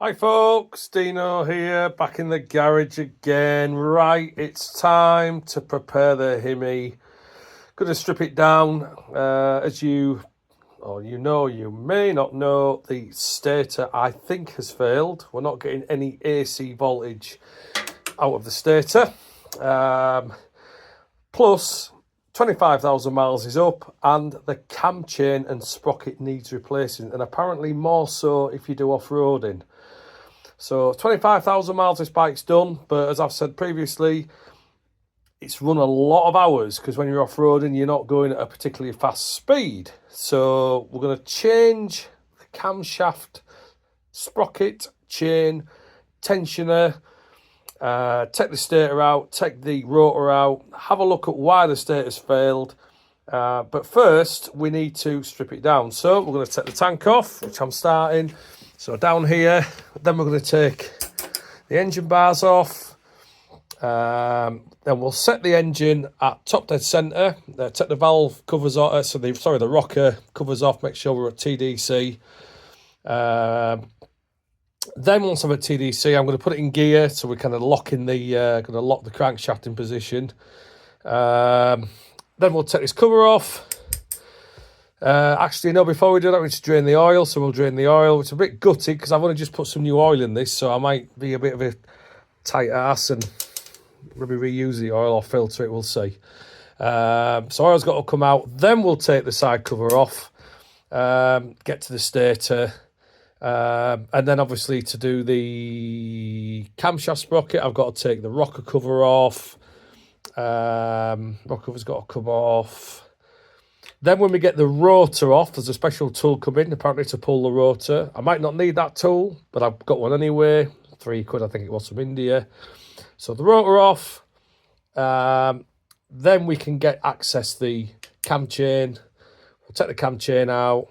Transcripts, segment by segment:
Hi folks, Dino here, back in the garage again. Right, it's time to prepare the Himi. Going to strip it down. As you may not know, the stator I think has failed. We're not getting any AC voltage out of the stator. Plus 25,000 miles is up and the cam chain and sprocket needs replacing, and apparently more so if you do off-roading. So 25,000 miles this bike's done, but as I've said previously, it's run a lot of hours because when you're off-roading, you're not going at a particularly fast speed. So we're going to change the camshaft, sprocket, chain, tensioner, take the stator out, take the rotor out, have a look at why the stator's failed. But first, we need to strip it down. So we're going to take the tank off, which I'm starting. So down here, then we're going to take the engine bars off. Then we'll set the engine at top dead centre. Take the valve covers off. The rocker covers off. Make sure we're at TDC. Then once I'm at TDC, I'm going to put it in gear. So we're kind of locking going to lock the crankshaft in position. Then we'll take this cover off. Actually, no, before we do that, we need to drain the oil. So we'll drain the oil. It's a bit gutted because I've only just put some new oil in this. So I might be a bit of a tight ass and maybe reuse the oil or filter it. We'll see. So oil's got to come out. Then we'll take the side cover off. Get to the stator. And then obviously to do the camshaft sprocket, I've got to take the rocker cover off. Rocker cover's got to come off. Then when we get the rotor off, there's a special tool coming, apparently, to pull the rotor. I might not need that tool, but I've got one anyway. £3, I think it was, from India. So the rotor off. Then we can access the cam chain. We'll take the cam chain out,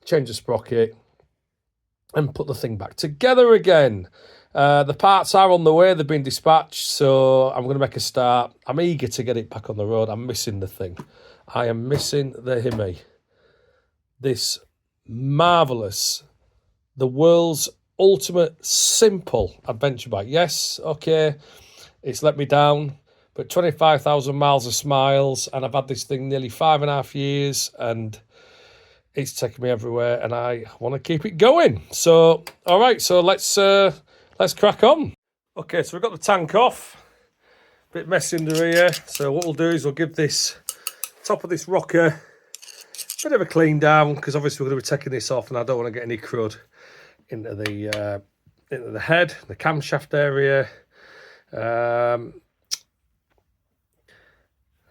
change the sprocket, and put the thing back together again. The parts are on the way. They've been dispatched, so I'm going to make a start. I'm eager to get it back on the road. I'm missing the thing. I am missing the Himi. This marvellous, the world's ultimate simple adventure bike. Yes, okay, it's let me down, but 25,000 miles of smiles, and I've had this thing nearly 5.5 years, and it's taken me everywhere, and I want to keep it going. So, all right, so let's crack on. Okay, so we've got the tank off. Bit messy under here. So what we'll do is we'll give this top of this rocker a bit of a clean down, because obviously we're going to be taking this off, and I don't want to get any crud into the head, the camshaft area. And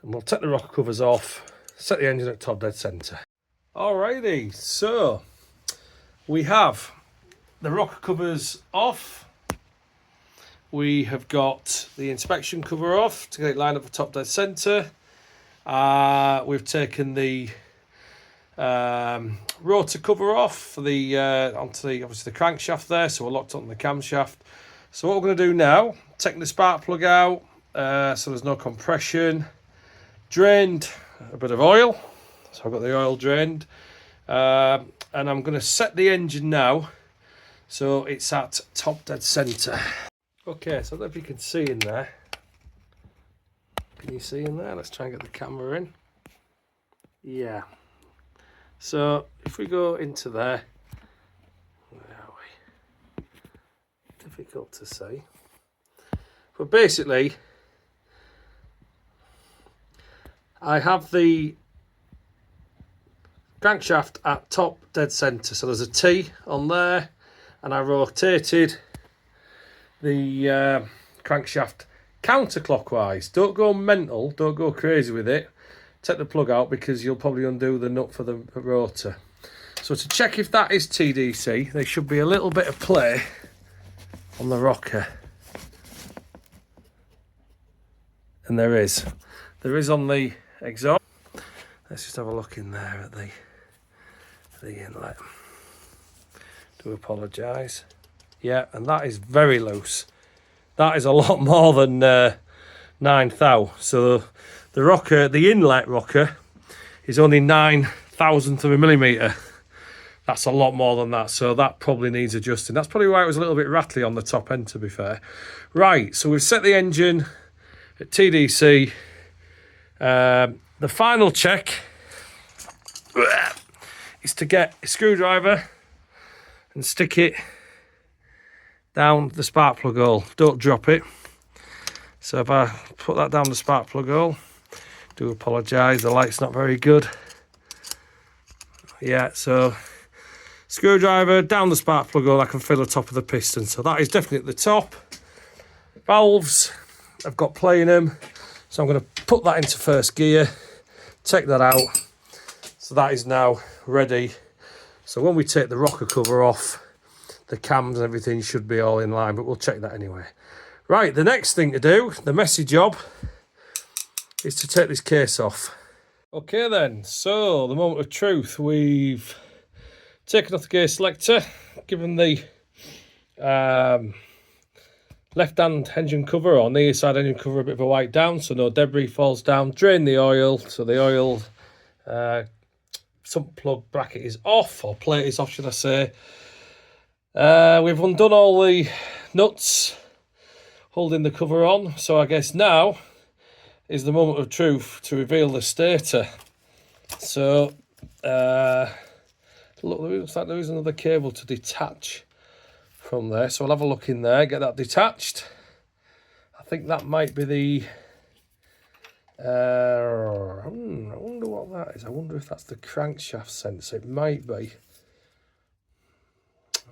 we'll take the rocker covers off, set the engine at top dead centre. Alrighty, so we have the rocker covers off. We have got the inspection cover off to get it lined up for top dead centre. We've taken the rotor cover off for onto obviously the crankshaft there, so we're locked onto the camshaft. So what we're going to do now, taking the spark plug out, so there's no compression. Drained a bit of oil, so I've got the oil drained, and I'm going to set the engine now, so it's at top dead centre. Okay, so I don't know if you can see in there. Can you see in there? Let's try and get the camera in. Yeah. So if we go into there, where are we? Difficult to see. But basically, I have the crankshaft at top dead centre. So there's a T on there, and I rotated the crankshaft counterclockwise. Don't go mental, don't go crazy with it. Take the plug out, because you'll probably undo the nut for the rotor. So to check if that is TDC, there should be a little bit of play on the rocker. And there is. There is on the exhaust. Let's just have a look in there at the inlet. Do apologise. Yeah, and that is very loose. That is a lot more than 9 thou. So the rocker, the inlet rocker, is only 9 thousandth of a millimetre. That's a lot more than that, so that probably needs adjusting. That's probably why it was a little bit rattly on the top end, to be fair. Right, so we've set the engine at TDC. The final check is to get a screwdriver and stick it down the spark plug hole. Don't drop it. So if I put that down the spark plug hole, do apologise, the light's not very good. Yeah, so screwdriver down the spark plug hole, I can feel the top of the piston. So that is definitely at the top. Valves, I've got play in them. So I'm going to put that into first gear, take that out. So that is now ready. So when we take the rocker cover off, the cams and everything should be all in line, but we'll check that anyway. Right, the next thing to do, the messy job, is to take this case off. Okay then, so the moment of truth. We've taken off the gear selector, given the left-hand engine cover, or near side engine cover, a bit of a wipe down so no debris falls down. Drain the oil, so the oil sump plug bracket is off, or plate is off, should I say. We've undone all the nuts holding the cover on, so I guess now is the moment of truth to reveal the stator. So look, it looks like there is another cable to detach from there, so I'll have a look in there, get that detached. I think that might be the I wonder what that is. I wonder if that's the crankshaft sensor. It might be,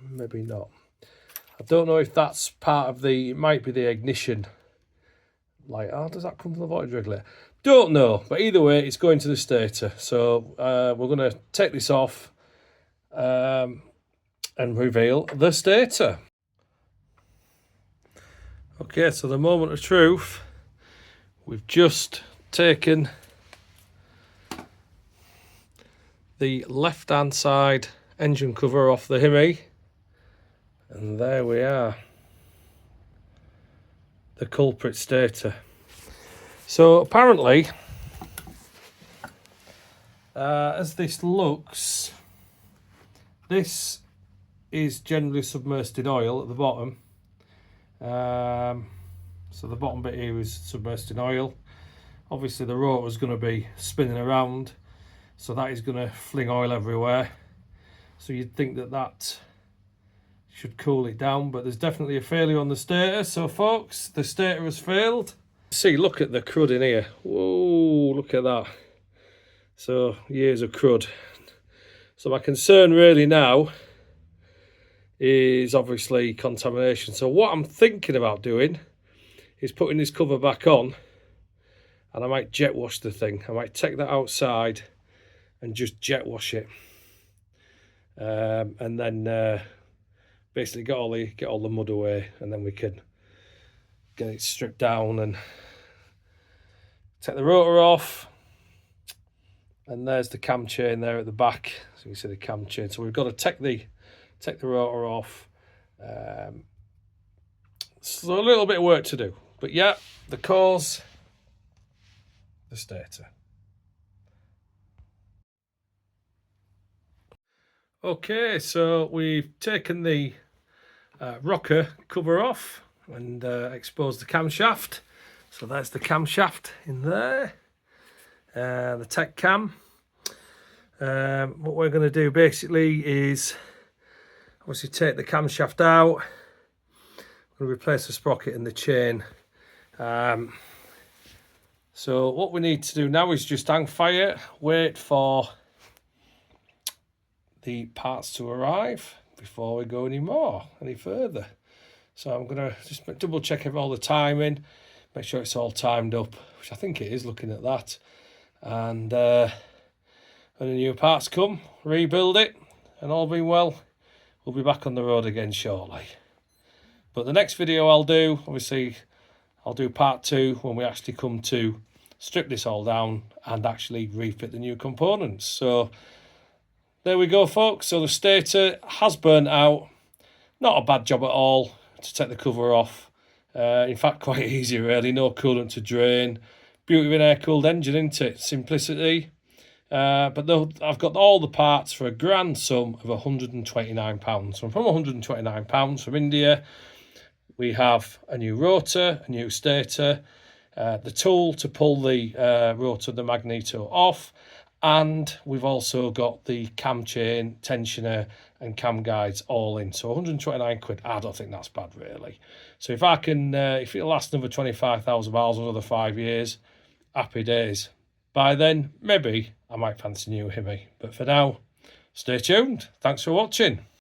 maybe not. I don't know if that's part of the, it might be the ignition. Like, oh, does that come from the voltage regulator? Don't know, but either way, it's going to the stator. So we're going to take this off and reveal the stator. Okay, so the moment of truth. We've just taken the left-hand side engine cover off the Hemi, and there we are, the culprit stator. So apparently, as this looks, this is generally submersed in oil at the bottom. So the bottom bit here is submersed in oil. Obviously the rotor is going to be spinning around, so that is going to fling oil everywhere. So you'd think that that should cool it down, but there's definitely a failure on the stator. So folks, the stator has failed. See, look at the crud in here. Whoa, look at that. So years of crud. So my concern really now is obviously contamination. So what I'm thinking about doing is putting this cover back on, and I might jet wash the thing. I might take that outside and just jet wash it, and then basically get all the mud away, and then we can get it stripped down and take the rotor off. And there's the cam chain there at the back, so you can see the cam chain. So we've got to take the rotor off. So a little bit of work to do, but yeah, the cause, the stator. Okay, so we've taken the rocker cover off and exposed the camshaft. So that's the camshaft in there, the tech cam. What we're going to do basically is obviously take the camshaft out. I'm going to replace the sprocket and the chain. So what we need to do now is just hang fire, wait for the parts to arrive before we go any further. So I'm going to just double check all the timing, make sure it's all timed up, which I think it is looking at that. And when the new parts come, rebuild it, and all being well, we'll be back on the road again shortly. But the next video I'll do, obviously, I'll do part 2 when we actually come to strip this all down and actually refit the new components. So there we go, folks. So the stator has burnt out. Not a bad job at all to take the cover off. In fact, quite easy really. No coolant to drain. Beauty of an air-cooled engine, isn't it? Simplicity But I've got all the parts for a grand sum of £129. So from £129 from India, we have a new rotor, a new stator, the tool to pull the rotor, the magneto off, and we've also got the cam chain, tensioner and cam guides all in. So 129 quid, I don't think that's bad really. So if I can, if it'll last another 25,000 miles, another 5 years, happy days. By then, maybe I might fancy a new Hemi. But for now, stay tuned. Thanks for watching.